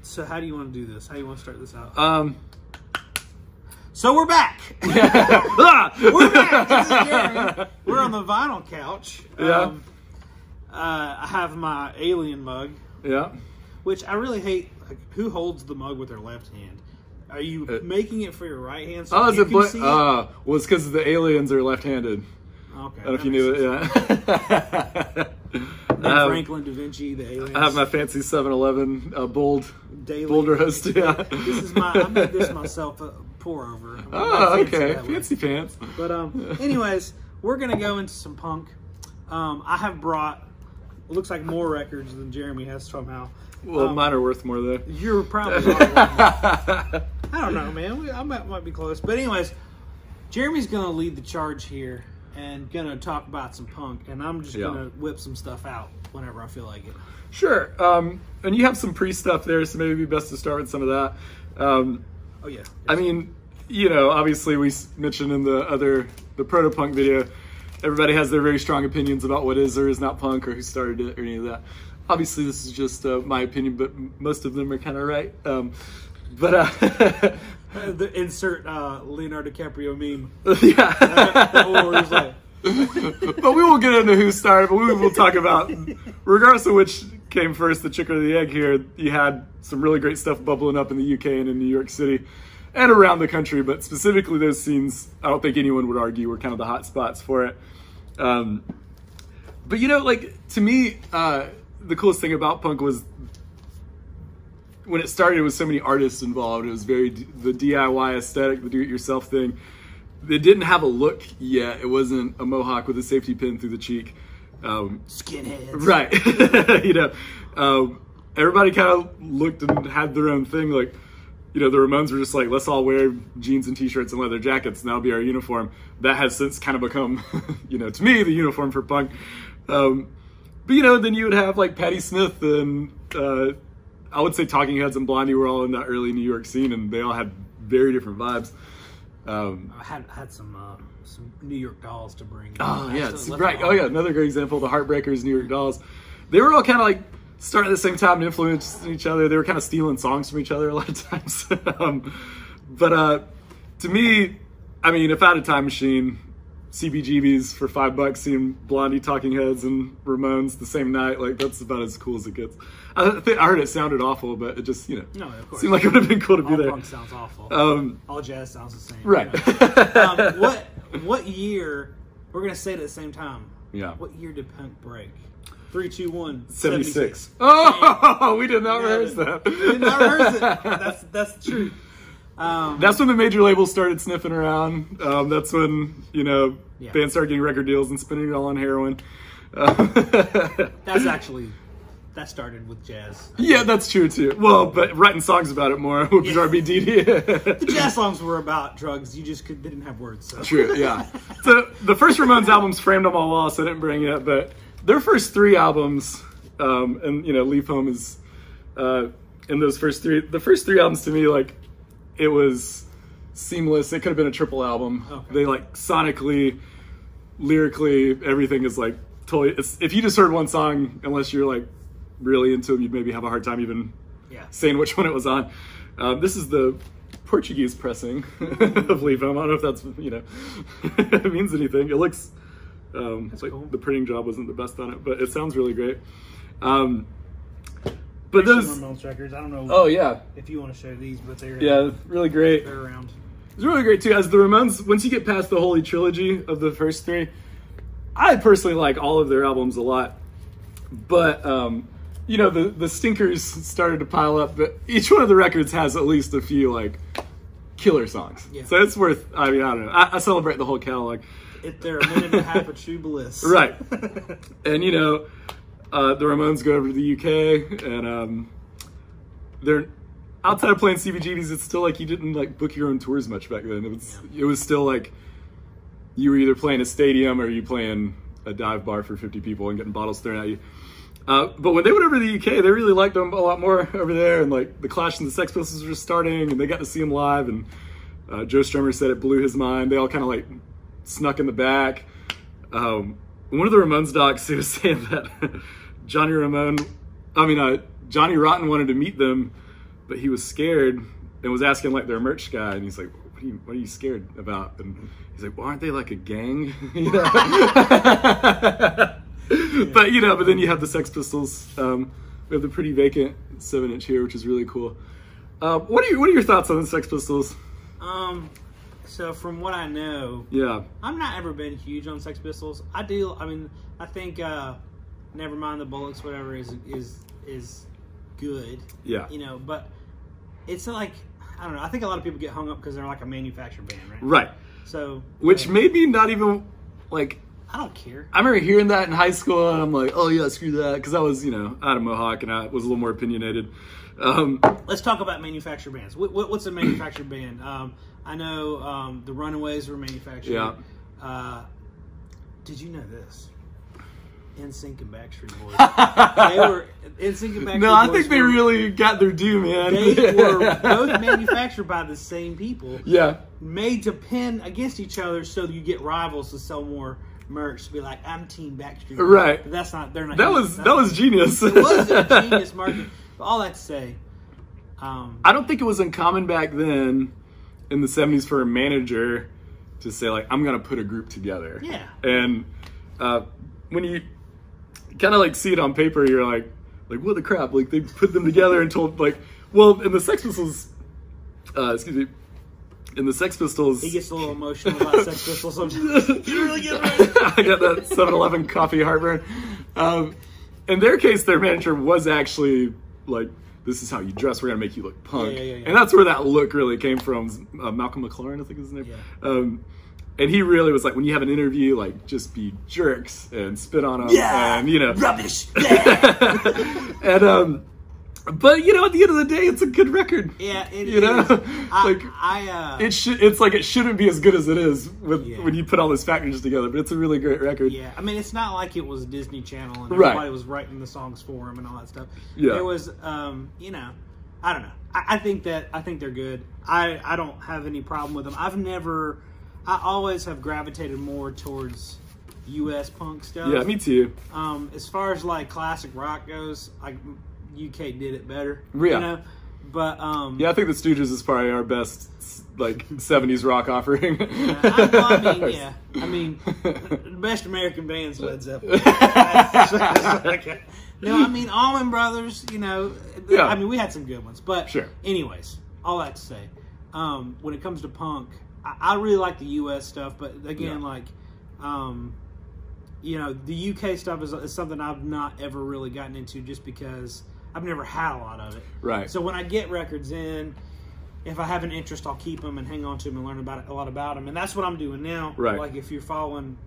So how do you want to do this? How do you want to start this out? So we're back. We're back. This is Jeremy. We're on the vinyl couch. Yeah. I have my alien mug. Yeah. Which I really hate. Like, who holds the mug with their left hand? Are you making it for your right hand so you can see it? Well, it's because the aliens are left-handed. Okay. I don't know if you knew that. Yeah. Franklin Da Vinci, the aliens. I have my fancy 7-Eleven bold Daily. bold roast. Yeah. This is I made this myself. Pour over. Oh, okay. Fancy pants. But anyways, we're gonna go into some punk. I have brought. It looks like more records than Jeremy has somehow. Well, mine are worth more though. You're probably. I don't know, man. I might be close. But anyways, Jeremy's gonna lead the charge here and gonna talk about some punk, and I'm just gonna whip some stuff out whenever I feel like it. Sure. And you have some pre-stuff there, so maybe it'd be best to start with some of that. Oh yeah. I mean, you know, obviously we mentioned in the proto-punk video, everybody has their very strong opinions about what is or is not punk or who started it or any of that. Obviously this is just my opinion, but most of them are kind of right. Insert Leonardo DiCaprio meme. Yeah. But we won't get into who started, but we will talk about, regardless of which came first, the chicken or the egg here, you had some really great stuff bubbling up in the UK and in New York City and around the country, but specifically those scenes, I don't think anyone would argue, were kind of the hot spots for it. But you know, like, to me, the coolest thing about punk was when it started with so many artists involved. It was very the DIY aesthetic, the do-it-yourself thing. It didn't have a look yet. It wasn't a mohawk with a safety pin through the cheek. Skinheads. Right. You know, everybody kind of looked and had their own thing. Like, you know, the Ramones were just like, let's all wear jeans and t-shirts and leather jackets, and that'll be our uniform. That has since kind of become, you know, to me, the uniform for punk. But, you know, then you would have like Patti Smith and I would say Talking Heads and Blondie were all in that early New York scene, and they all had very different vibes. I had some New York Dolls to bring. Oh yeah, right. Oh yeah, another great example, the Heartbreakers, New York Dolls. They were all kind of like starting at the same time and influencing each other. They were kind of stealing songs from each other a lot of times. But to me, I mean, if I had a time machine, CBGBs for $5, seeing Blondie, Talking Heads, and Ramones the same night, like that's about as cool as it gets. I heard it sounded awful, but it just, you know, seemed like it would have been cool to be there. All punk sounds awful. All jazz sounds the same. Right. You know? What year, we're going to say it at the same time. Yeah. What year did punk break? 3, 2, 1. 76. Oh, we did not rehearse that. We did not rehearse it. That's the truth. That's when the major labels started sniffing around. That's when, you know, bands started getting record deals and spending it all on heroin. That started with jazz. Yeah, that's true too. Well, but writing songs about it more with RBD. The jazz songs were about drugs. You just didn't have words. So. True, yeah. So the first Ramones albums framed on my wall, so I didn't bring it, but their first 3 albums, and you know, Leave Home is in those first 3. The first 3 albums to me, like, it was seamless. It could have been a triple album. Okay. They like sonically, lyrically, everything is like totally. If you just heard one song, unless you're like really into them, you'd maybe have a hard time even saying which one it was on. This is the Portuguese pressing of Leave Home. I don't know if that's, you know, it means anything. It looks like cool. The printing job wasn't the best on it, but it sounds really great. But those Ramones records, I don't know. Oh yeah, if you want to show these, but they're really great. They're around. It's really great too. As the Ramones, once you get past the Holy Trilogy of the first 3, I personally like all of their albums a lot. But you know, the stinkers started to pile up. But each one of the records has at least a few like killer songs. Yeah. So it's worth. I mean, I don't know. I celebrate the whole catalog. If they're a minute and a half of true bliss, right? And you know. The Ramones go over to the UK, and they're outside of playing CBGBs. It's still like you didn't like book your own tours much back then. It was still like you were either playing a stadium or you playing a dive bar for 50 people and getting bottles thrown at you. But when they went over to the UK, they really liked them a lot more over there. And like the Clash and the Sex Pistols were starting, and they got to see them live. And Joe Strummer said it blew his mind. They all kind of like snuck in the back. One of the Ramones docs, he was saying that Johnny Rotten wanted to meet them but he was scared and was asking like their merch guy, and he's like, what are you scared about? And he's like, well, aren't they like a gang? You know? But you know, but then you have the Sex Pistols. We have the pretty vacant 7-inch here, which is really cool. What are your thoughts on the Sex Pistols? So from what I know, I've not ever been huge on Sex Pistols. I think Nevermind the Bullets, whatever, is good. Yeah. You know, but it's like, I don't know. I think a lot of people get hung up because they're like a manufactured band, right? Right. So, which maybe not even like. I don't care. I remember hearing that in high school, and I'm like, oh yeah, screw that, because I was, you know, out of Mohawk, and I was a little more opinionated. Let's talk about manufactured bands. What's a manufactured band? I know the Runaways were manufactured. Yeah. Did you know this? NSYNC and Backstreet Boys. They were NSYNC and Backstreet Boys. No, I think they really got their due, man. They were both manufactured by the same people. Yeah. Made to pin against each other so you get rivals to sell more merch, to be like, I'm Team Backstreet Boys. Right. But that's not. They're not. That was genius. It was a genius marketing. But all that to say, I don't think it was uncommon back then in the 70s for a manager to say like, I'm gonna put a group together. Yeah. And when you kind of like see it on paper, you're like what the crap? Like they put them together and told like, well, in the Sex Pistols, in the Sex Pistols, he gets a little emotional about Sex Pistols sometimes. You really get right. I got that 7-Eleven coffee heartburn. In their case, their manager was actually like, this is how you dress. We're gonna make you look punk, Yeah. and that's where that look really came from. Malcolm McLaren, I think is his name. Yeah. And he really was like, when you have an interview, like just be jerks and spit on them, and you know, rubbish. Yeah. And but you know, at the end of the day, it's a good record. Yeah, it you know, is. It's like it shouldn't be as good as it is when you put all those factors together, but it's a really great record. Yeah, I mean, it's not like it was Disney Channel and Right. everybody was writing the songs for him and all that stuff. Yeah, there was, you know, I don't know. I think they're good. I don't have any problem with them. I always have gravitated more towards U.S. punk stuff. Yeah, me too. As far as like classic rock goes, like UK did it better. Yeah. You know? But yeah, I think the Stooges is probably our best like 70s rock offering. I mean, the best American band's Led Zeppelin. No, I mean Allman Brothers. You know, yeah. I mean we had some good ones, but sure. Anyways, all that to say, when it comes to punk, I really like the U.S. stuff, but again, like, you know, the UK stuff is something I've not ever really gotten into just because I've never had a lot of it. Right. So when I get records in, if I have an interest, I'll keep them and hang on to them and learn a lot about them. And that's what I'm doing now. Right. Like if you're following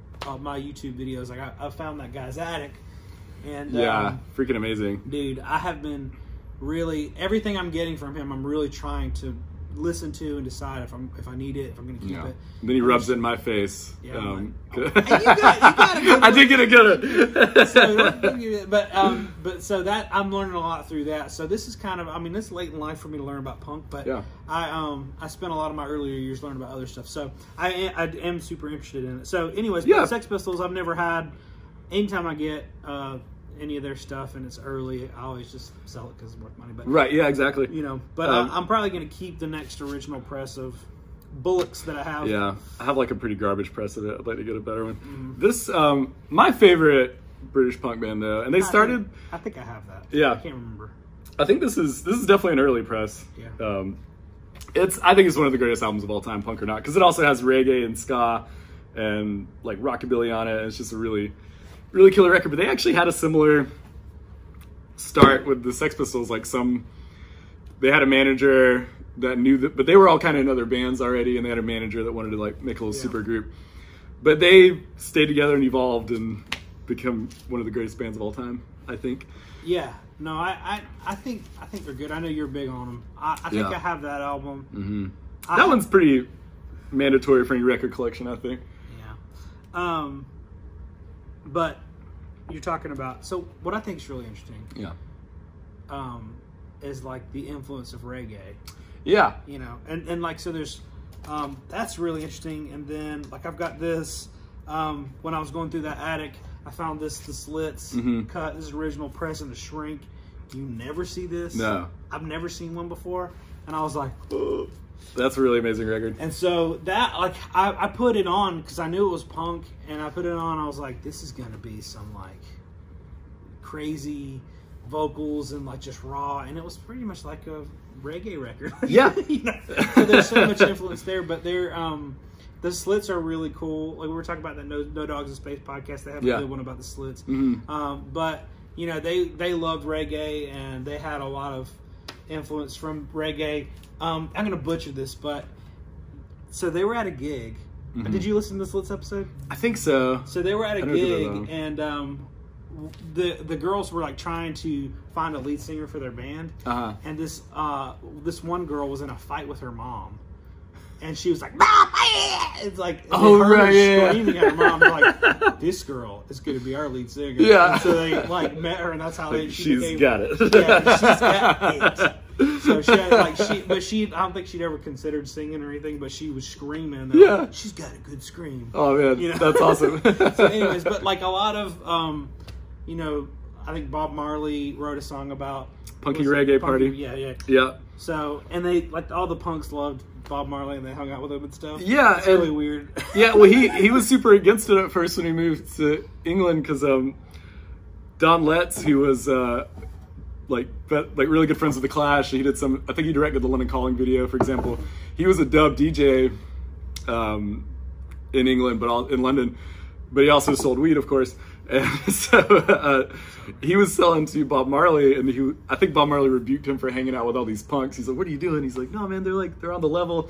my YouTube videos, like I found that guy's attic. And freaking amazing. Dude, I have been really, everything I'm getting from him, I'm really trying to listen to and decide if I need it, if I'm going to keep it. And then he rubs it in my face. Yeah, and you got a good one. I did get a good one. But so that I'm learning a lot through that. So this is kind of, I mean, it's late in life for me to learn about punk, but I spent a lot of my earlier years learning about other stuff. So I am super interested in it. So anyways, Sex Pistols, I've never had. Anytime I get any of their stuff and it's early, I always just sell it because it's worth money. But right, yeah, exactly. You know, but I'm probably going to keep the next original press of Bullocks that I have. Yeah, I have like a pretty garbage press of it. I'd like to get a better one. Mm-hmm. This, my favorite British punk band though, and they started. I think I have that. Yeah, I can't remember. I think this is definitely an early press. Yeah. I think it's one of the greatest albums of all time, punk or not, because it also has reggae and ska and like rockabilly on it. It's just a really killer record. But they actually had a similar start with the Sex Pistols. Like they had a manager that knew that, but they were all kind of in other bands already, and they had a manager that wanted to like make a little super group. But they stayed together and evolved and become one of the greatest bands of all time, I think. Yeah. No, I think they're good. I know you're big on them. I think I have that album. Mm-hmm. That one's pretty mandatory for any record collection, I think. Yeah. But you're talking about, so what I think is really interesting. Yeah. Is like the influence of reggae. Yeah. You know, and like, so there's, that's really interesting. And then like I've got this, when I was going through that attic, I found the slits cut. This is original press in the shrink. you never see this. No. I've never seen one before. And I was like, oh. That's a really amazing record. And so that, like, I put it on because I knew it was punk, and I put it on. I was like, this is gonna be some like crazy vocals and like just raw, and it was pretty much like a reggae record. Yeah. You know? So there's so much influence there, but they're the Slits are really cool. Like we were talking about that No Dogs in Space podcast. They have a good one about the Slits. Mm-hmm. But you know they loved reggae, and they had a lot of influence from reggae. I'm going to butcher this, but so they were at a gig. Mm-hmm. Did you listen to the Slits episode? I think so. So they were at a gig, and the girls were like trying to find a lead singer for their band, and this one girl was in a fight with her mom, and she was like, "Mom!" It's like screaming at her mom, like, "This girl is going to be our lead singer." Yeah. And so they like met her, and that's how she's got it. Yeah, she's got it. So she had, like I don't think she'd ever considered singing or anything, but she was screaming. Yeah, like, she's got a good scream. Oh man, you know? That's awesome. So, anyways, but like a lot of, you know, I think Bob Marley wrote a song about punky reggae party. Yeah. So and they like all the punks loved Bob Marley, and they hung out with him and stuff. Yeah, it's really weird. Yeah, well, he was super against it at first when he moved to England because Don Letts, who was like really good friends with the Clash. He did some. I think he directed the London Calling video, for example. He was a dub DJ in England, but in London. But he also sold weed, of course. And so he was selling to Bob Marley, and I think Bob Marley rebuked him for hanging out with all these punks. He's like, "What are you doing?" He's like, "No, man, they're on the level."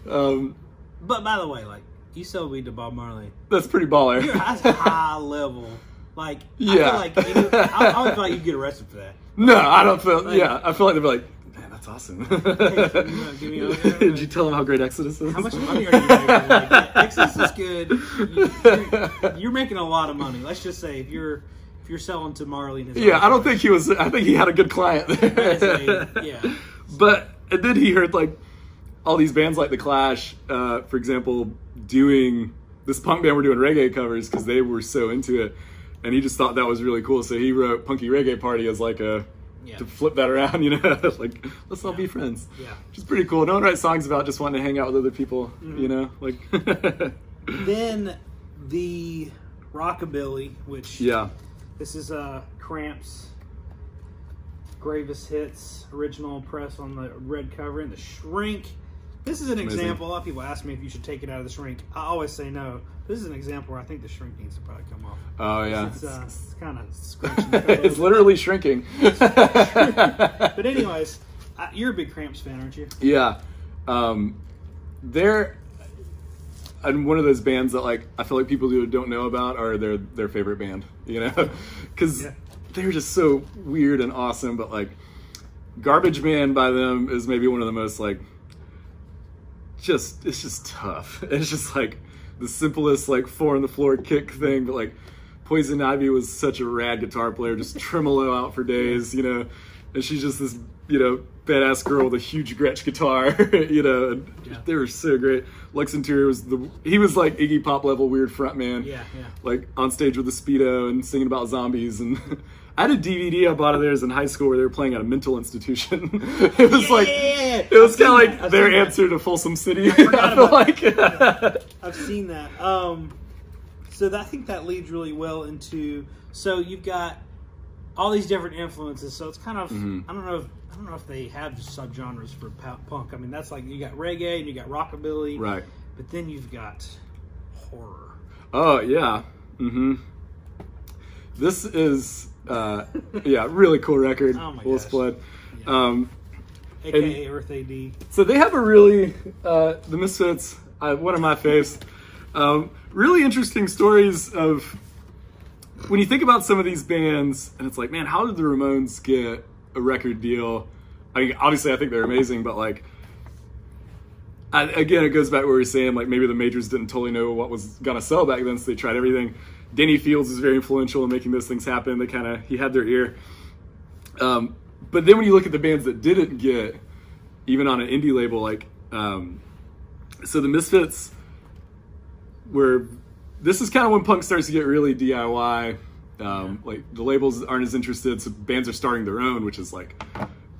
But by the way, like you sell weed to Bob Marley, that's pretty baller. That's high level. Like, yeah, I feel like you'd get arrested for that. No, I don't feel. Like, yeah, I feel like they'd be like, "Man, that's awesome." Hey, did you tell them how great Exodus is? How much money are you making? Like, Exodus is good. You're making a lot of money. Let's just say if you're selling to Marley. I don't think he was. I think he had a good client there. Yeah. But and then he heard like all these bands like the Clash, for example, doing this punk band were doing reggae covers because they were so into it. And he just thought that was really cool, so he wrote "Punky Reggae Party" as like to flip that around, you know, like let's all be friends. Yeah, which is pretty cool. No one writes songs about just wanting to hang out with other people, you know, like. Then the rockabilly, which this is Cramps' Gravest Hits original press on the red cover, and the Shrink. This is an example. A lot of people ask me if you should take it out of the Shrink. I always say no. This is an example where I think the Shrink needs to probably come off. Oh, yeah. It's kind of scratching. It's literally shrinking. But anyways, you're a big Cramps fan, aren't you? Yeah. They're one of those bands that like I feel like people who don't know about are their favorite band, you know? Because they're just so weird and awesome. But like Garbage Man by them is maybe one of the most like it's just tough. It's just like the simplest like 4 on the floor kick thing, but like Poison Ivy was such a rad guitar player, just tremolo out for days, you know, and she's just this, you know, badass girl with a huge Gretsch guitar, you know, and they were so great. Lex Interior he was like Iggy Pop level weird frontman, like on stage with a Speedo and singing about zombies. And I had a DVD I bought of theirs in high school where they were playing at a mental institution. It was it was kind of like their answer to Folsom City. I feel like I've seen that. So I think that leads really well into. So you've got all these different influences. So it's kind of I don't know if they have subgenres for punk. I mean, that's like you got reggae and you got rockabilly, right? But then you've got horror. Oh yeah. This is really cool record. Oh my Wolf's gosh. Blood. Yeah. AKA Earth AD. So they have a really the Misfits. One of my faves. Really interesting stories of when you think about some of these bands, and it's like, man, how did the Ramones get a record deal? I mean, obviously, I think they're amazing, but like, again, it goes back to what we were saying. Like, maybe the majors didn't totally know what was gonna sell back then, so they tried everything. Danny Fields is very influential in making those things happen. He had their ear. But then when you look at the bands that didn't get, even on an indie label, like, so the Misfits this is kind of when punk starts to get really DIY. Like the labels aren't as interested, so bands are starting their own, which is like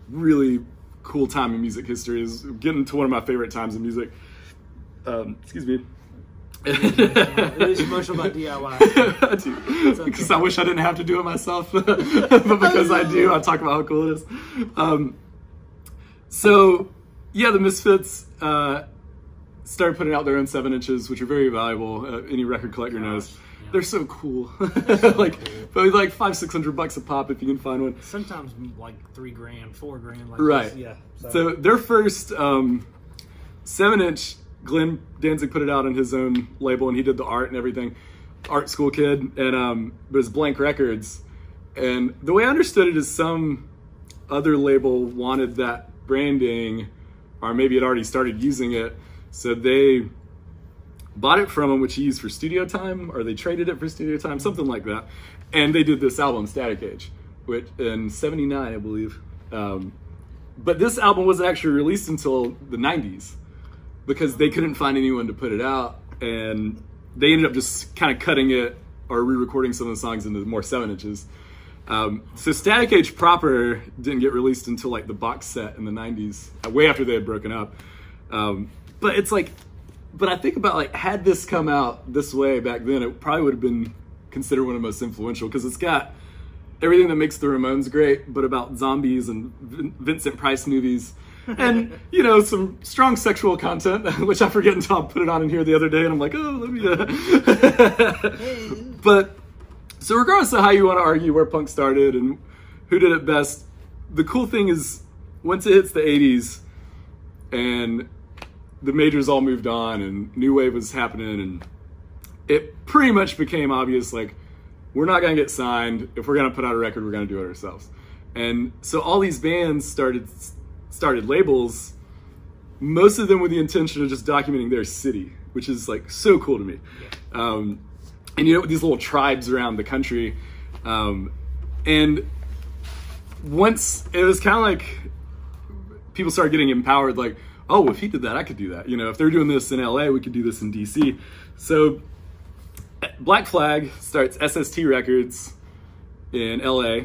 really cool time in music history. Is getting to one of my favorite times in music. Excuse me. It is emotional about DIY. I do. Because I wish I didn't have to do it myself, but because I do, I talk about how cool it is. So yeah, the Misfits started putting out their own 7-inches, which are very valuable. Any record collector knows. Yeah. They're so cool. Like, but like $500-600 a pop if you can find one. Sometimes like $3,000, $4,000. Like right. This. Yeah. So their first 7-inch, Glenn Danzig put it out on his own label, and he did the art and everything. Art school kid, and but it was Blank Records. And the way I understood it is some other label wanted that branding, or maybe had already started using it, so they bought it from him, which he used for studio time, or they traded it for studio time, something like that. And they did this album, Static Age, which in '79, I believe. But this album wasn't actually released until the '90s because they couldn't find anyone to put it out, and they ended up just kind of cutting it or re-recording some of the songs into more 7-inches. So Static Age proper didn't get released until like the box set in the '90s, way after they had broken up. But it's like, but I think about like, had this come out this way back then, it probably would have been considered one of the most influential, because it's got everything that makes the Ramones great, but about zombies and Vincent Price movies. And, you know, some strong sexual content, which I forget until I put it on in here the other day, and I'm like, oh, let me... But, so regardless of how you want to argue where punk started and who did it best, the cool thing is, once it hits the 80s, and the majors all moved on, and New Wave was happening, and it pretty much became obvious, like, we're not going to get signed. If we're going to put out a record, we're going to do it ourselves. And so all these bands started labels, most of them with the intention of just documenting their city, which is like so cool to me. And you know, these little tribes around the country. And once it was kind of like people started getting empowered, like, oh, if he did that, I could do that. You know, if they're doing this in LA, we could do this in DC. So Black Flag starts SST Records in LA.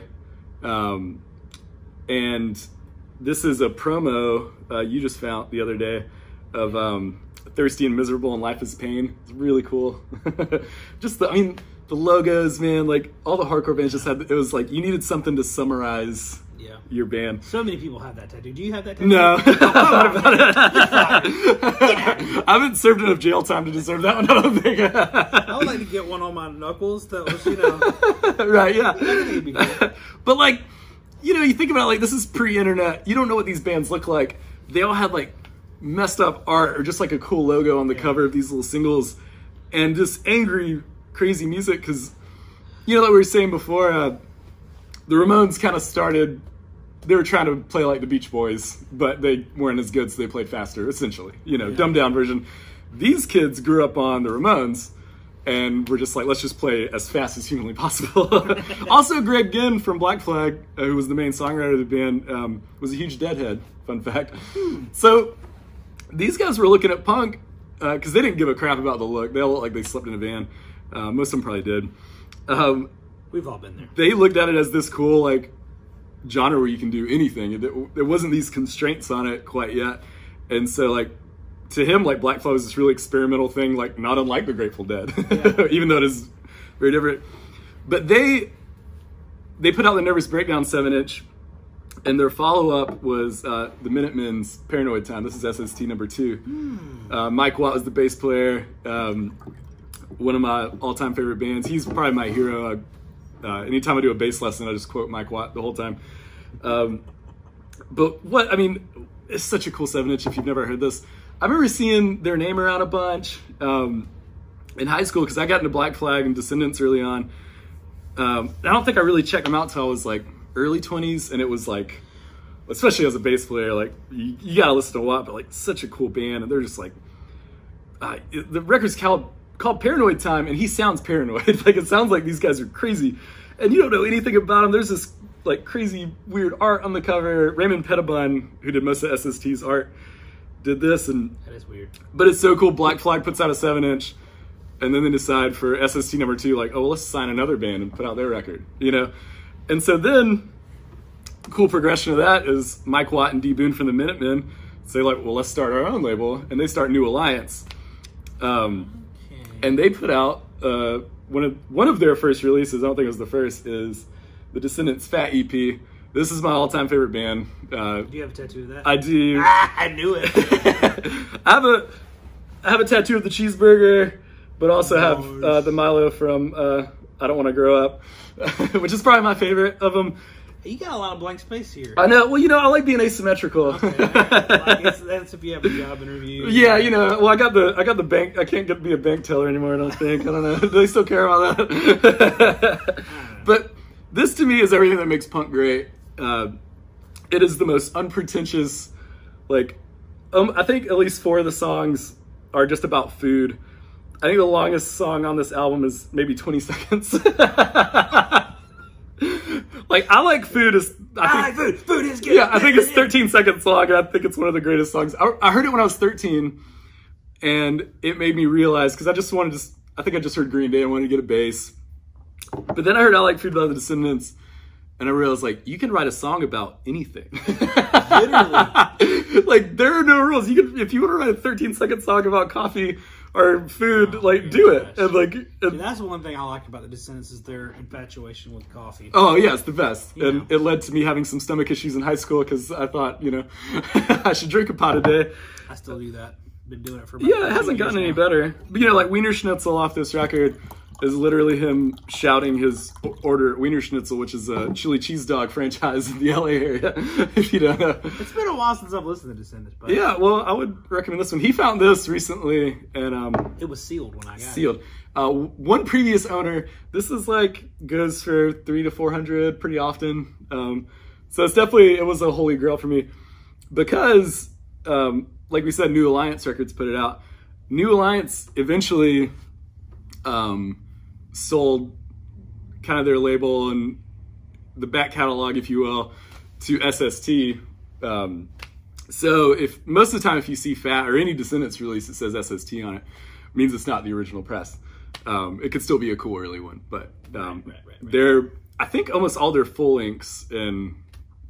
And this is a promo you just found the other day of Thirsty and Miserable and Life is Pain. It's really cool. Just the logos, man, like all the hardcore bands just had, it was like you needed something to summarize your band. So many people have that tattoo. Do you have that tattoo? No. I haven't served enough jail time to deserve that one, I don't think. I would like to get one on my knuckles that was, you know. Right, yeah. But like, you know, you think about it, like, this is pre-internet. You don't know what these bands look like. They all had like messed up art or just like a cool logo on the cover of these little singles, and just angry, crazy music. Because, you know, like we were saying before, the Ramones kind of started, they were trying to play like the Beach Boys, but they weren't as good, so they played faster, essentially. You know, dumbed down version. These kids grew up on the Ramones, and we're just like, let's just play as fast as humanly possible. Also, Greg Ginn from Black Flag, who was the main songwriter of the band, was a huge Deadhead, fun fact. So these guys were looking at punk, because they didn't give a crap about the look. They all looked like they slept in a van. Most of them probably did. We've all been there. They looked at it as this cool, like, genre where you can do anything. There wasn't these constraints on it quite yet. And so, like, to him, like, Black Flag was this really experimental thing, like, not unlike the Grateful Dead, even though it is very different. But they put out the Nervous Breakdown 7-inch, and their follow-up was the Minutemen's Paranoid Time. This is SST number 2. Mike Watt was the bass player, one of my all-time favorite bands. He's probably my hero. Anytime I do a bass lesson, I just quote Mike Watt the whole time. But what, I mean, it's such a cool 7-inch if you've never heard this. I remember seeing their name around a bunch in high school, because I got into Black Flag and Descendants early on. I don't think I really checked them out until I was like early 20s, and it was like, especially as a bass player, like you gotta listen to Watt, but like such a cool band, and they're just like, the record's called Paranoid Time, and he sounds paranoid. Like, it sounds like these guys are crazy, and you don't know anything about him. There's this like crazy weird art on the cover. Raymond Pettibon, who did most of SST's art, did this, and that is weird. But it's so cool. Black Flag puts out a 7-inch. and then they decide for SST number 2, like, oh, well, let's sign another band and put out their record, you know? And so then, cool progression of that is Mike Watt and D. Boone from the Minutemen say, like, well, let's start our own label, and they start New Alliance. And they put out one of their first releases, I don't think it was the first, is the Descendants Fat EP. This is my all-time favorite band. Do you have a tattoo of that? I do. I knew it. I have a tattoo of the cheeseburger, but also have the Milo from I Don't Want to Grow Up, which is probably my favorite of them. You got a lot of blank space here. I know. Well, you know, I like being asymmetrical. Okay. That's if you have a job interview. Yeah, you know. Well, I got the bank. I can't get to be a bank teller anymore, I don't think. I don't know. Do they still care about that? But this, to me, is everything that makes punk great. It is the most unpretentious, like, I think at least 4 of the songs are just about food. I think the longest song on this album is maybe 20 seconds. Like, I like food. I like food. Food is good. Yeah, I think it's 13 seconds long, and I think it's one of the greatest songs. I heard it when I was 13, and it made me realize, because I think I just heard Green Day and wanted to get a bass. But then I heard I Like Food by the Descendants, and I realized, like, you can write a song about anything. Literally. Like, there are no rules. If you want to write a 13-second song about coffee or food, do it. And like, that's the one thing I like about the Descendants is their infatuation with coffee. Oh yeah, it's the best. And it led to me having some stomach issues in high school because I thought, you know, I should drink a pot a day. I still do that. Been doing it for about it hasn't gotten any better. But you know, like Wiener Schnitzel off this record is literally him shouting his order at Wiener Schnitzel, which is a chili cheese dog franchise in the LA area, if you don't know. It's been a while since I've listened to Descendants. But yeah, well, I would recommend this one. He found this recently, and it was sealed when I got it. Sealed. One previous owner, this is like, goes for $300 to $400 pretty often. So it was a holy grail for me. Because, like we said, New Alliance Records put it out. New Alliance eventually sold kind of their label and the back catalog, if you will, to SST. So if most of the time if you see Fat or any Descendants release that says SST on it, it means it's not the original press. It could still be a cool early one, but right. I think almost all their full lengths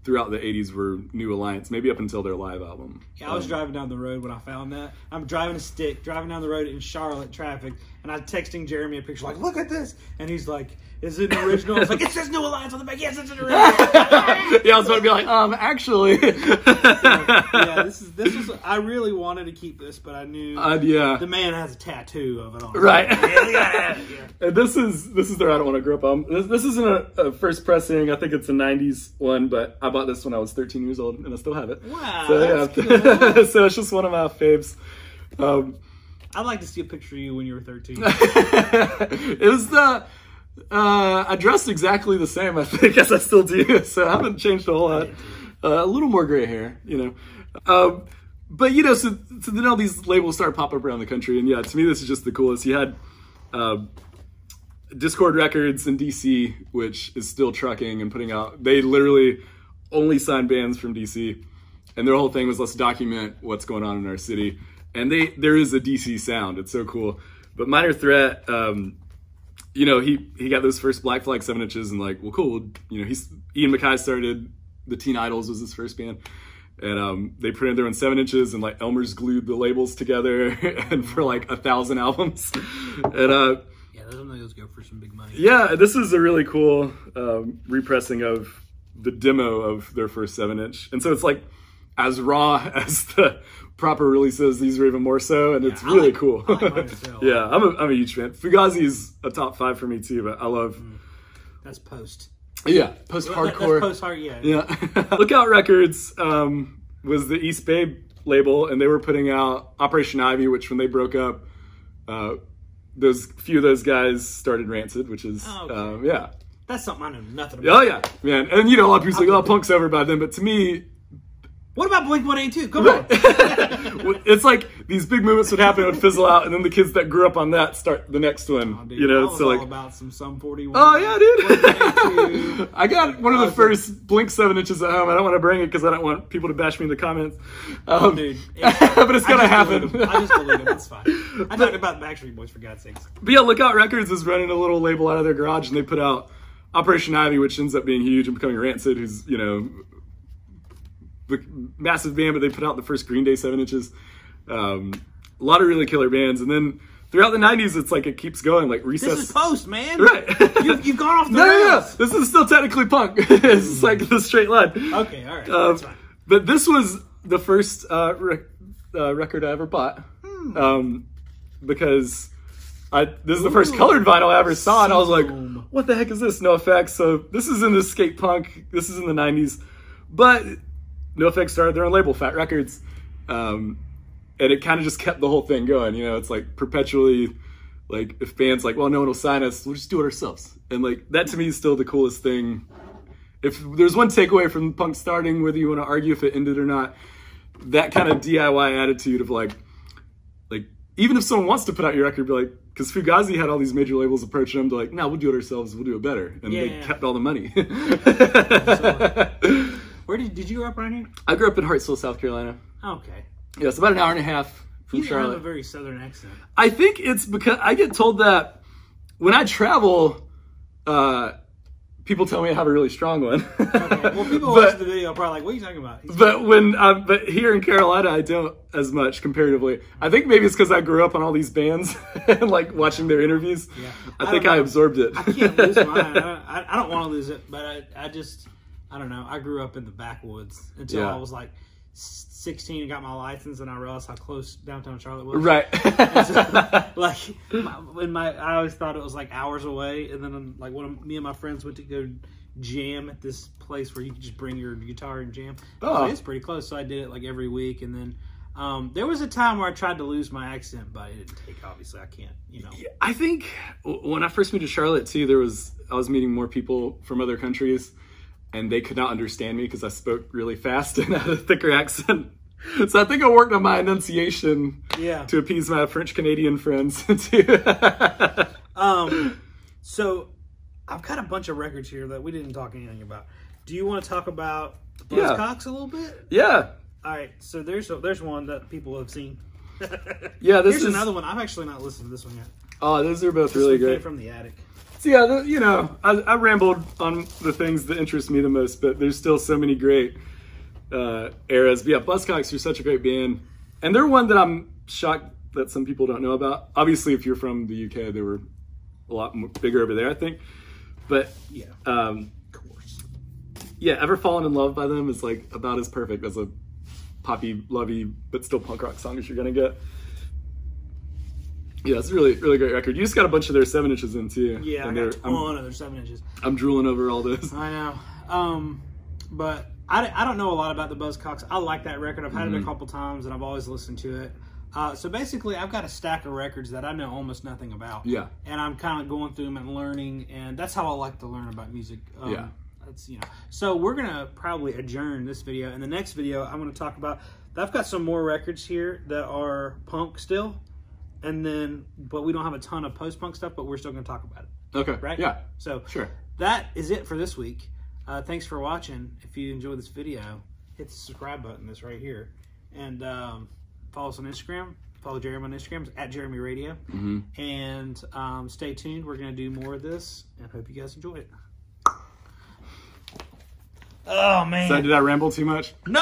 throughout the 80s were New Alliance, maybe up until their live album. Yeah, I was driving down the road when I found that. I'm driving driving down the road in Charlotte traffic, and I'm texting Jeremy a picture like, look at this. And he's like, is it an original? I was like, it says New Alliance on the back. Yes, it's an original. Yeah, I was about to be like, actually. Yeah, this was, I really wanted to keep this, but I knew the man has a tattoo of it on. Right. Yeah. And this is their I Don't Want to Grow Up album. This isn't a first pressing. I think it's a 90s one, but I bought this when I was 13 years old, and I still have it. Wow, so, that's cool. So it's just one of my faves. I'd like to see a picture of you when you were 13. It was I dressed exactly the same, I think, as I still do, so I haven't changed a whole lot. A little more gray hair, you know. But, you know, so then all these labels start popping up around the country, and yeah, to me this is just the coolest. You had Discord Records in DC, which is still trucking and putting out, they literally only sign bands from DC, and their whole thing was, let's document what's going on in our city. And there is a DC sound. It's so cool. But Minor Threat, you know, he got those first Black Flag 7 inches and like, well, cool. You know, Ian MacKaye started, the Teen Idols was his first band. And they printed their own 7 inches and like Elmer's glued the labels together and for like 1,000 albums. And yeah, those go for some big money. Yeah, this is a really cool repressing of the demo of their first 7-inch. And so it's like as raw as the proper releases, these are even more so, and it's really cool. I like yeah, I'm a huge fan. Fugazi's a top 5 for me too, but I love that's post. Yeah, post-hardcore. That's post-hard, yeah. Lookout Records was the East Bay label, and they were putting out Operation Ivy, which when they broke up, few of those guys started Rancid, which is yeah. That's something I know nothing about. Oh yeah, man. And you know, a lot of people say, oh, punk's over by then, but to me, What about Blink-182? Come Right. on. It's like these big movements would happen, it would fizzle out, and then the kids that grew up on that start the next one. Oh, dude, you know, I was so all like about some Sum 41. Oh yeah, dude. Blink-182. I got one of the first Blink 7 inches at home. I don't want to bring it because I don't want people to bash me in the comments. Dude, but it's gonna happen. I just believe it. It's fine. I talked about Backstreet Boys for God's sakes. But yeah, Lookout Records is running a little label out of their garage, and they put out Operation Ivy, which ends up being huge and becoming Rancid, who's, you know, massive band, but they put out the first Green Day 7 inches. A lot of really killer bands, and then throughout the 90s, it's like it keeps going. Like Recess. This is post, man. Right. You've gone off the No. rails. This is still technically punk. It's like the straight line. Okay, all right. That's fine. But this was the first record I ever bought. Because this is the first colored vinyl I ever saw, and I was like, what the heck is this? No Effects. So this is in the skate punk. This is in the 90s. But No Effects started their own label, Fat Records. And it kind of just kept the whole thing going. You know, it's like perpetually, like, if bands like, well, no one will sign us, we'll just do it ourselves. And like, that to me is still the coolest thing. If there's one takeaway from punk starting, whether you want to argue if it ended or not, that kind of DIY attitude of like, even if someone wants to put out your record, be like, because Fugazi had all these major labels approaching them to like, no, we'll do it ourselves, we'll do it better. And they kept all the money. Where did you grow up around here? I grew up in Hartsville, South Carolina. Okay. Yeah, it's about an hour and a half from You Charlotte. have a very southern accent. I think it's because I get told that when I travel, people tell me I have a really strong one. Okay. Well, people watch the video are probably like, what are you talking about? But here in Carolina, I don't as much comparatively. I think maybe it's because I grew up on all these bands and like watching their interviews. Yeah. I think I absorbed it. I can't lose mine. I don't want to lose it, but I don't know. I grew up in the backwoods until I was like 16 and got my license, and I realized how close downtown Charlotte was. Right. I always thought it was like hours away, and then like me and my friends went to go jam at this place where you could just bring your guitar and jam. So it's pretty close, so I did it like every week, and then there was a time where I tried to lose my accent, but it didn't take. Obviously, I can't. You know. I think when I first moved to Charlotte too, I was meeting more people from other countries. And they could not understand me because I spoke really fast and had a thicker accent. So I think I worked on my enunciation to appease my French-Canadian friends too. So I've got a bunch of records here that we didn't talk anything about. Do you want to talk about Buzzcocks a little bit? Yeah. All right. So there's one that people have seen. Yeah. Here's another one. I've actually not listened to this one yet. Oh, those are both really great. From the attic. So yeah, you know, I rambled on the things that interest me the most, but there's still so many great eras. But yeah, Buzzcocks are such a great band. And they're one that I'm shocked that some people don't know about. Obviously, if you're from the UK, they were a lot more, bigger over there, I think. But yeah, of course. Yeah, Ever Fallen in Love by them is like about as perfect as a poppy, lovey, but still punk rock song as you're going to get. Yeah, it's a really, really great record. You just got a bunch of their 7 inches in too. Yeah, I got a ton of their 7 inches. I'm drooling over all this. I know. But I don't know a lot about the Buzzcocks. I like that record. I've had it a couple times, and I've always listened to it. So basically, I've got a stack of records that I know almost nothing about. Yeah. And I'm kind of going through them and learning, and that's how I like to learn about music. Yeah. That's, you know. So we're going to probably adjourn this video. In the next video, I'm going to talk about, I've got some more records here that are punk still. And then, but we don't have a ton of post-punk stuff, but we're still going to talk about it. Okay. Right? Yeah. So, sure. That is it for this week. Thanks for watching. If you enjoyed this video, hit the subscribe button that's right here. And follow us on Instagram. Follow Jeremy on Instagram. It's at Jeremy Radio. And stay tuned. We're going to do more of this. And hope you guys enjoy it. Oh, man. So did I ramble too much? No.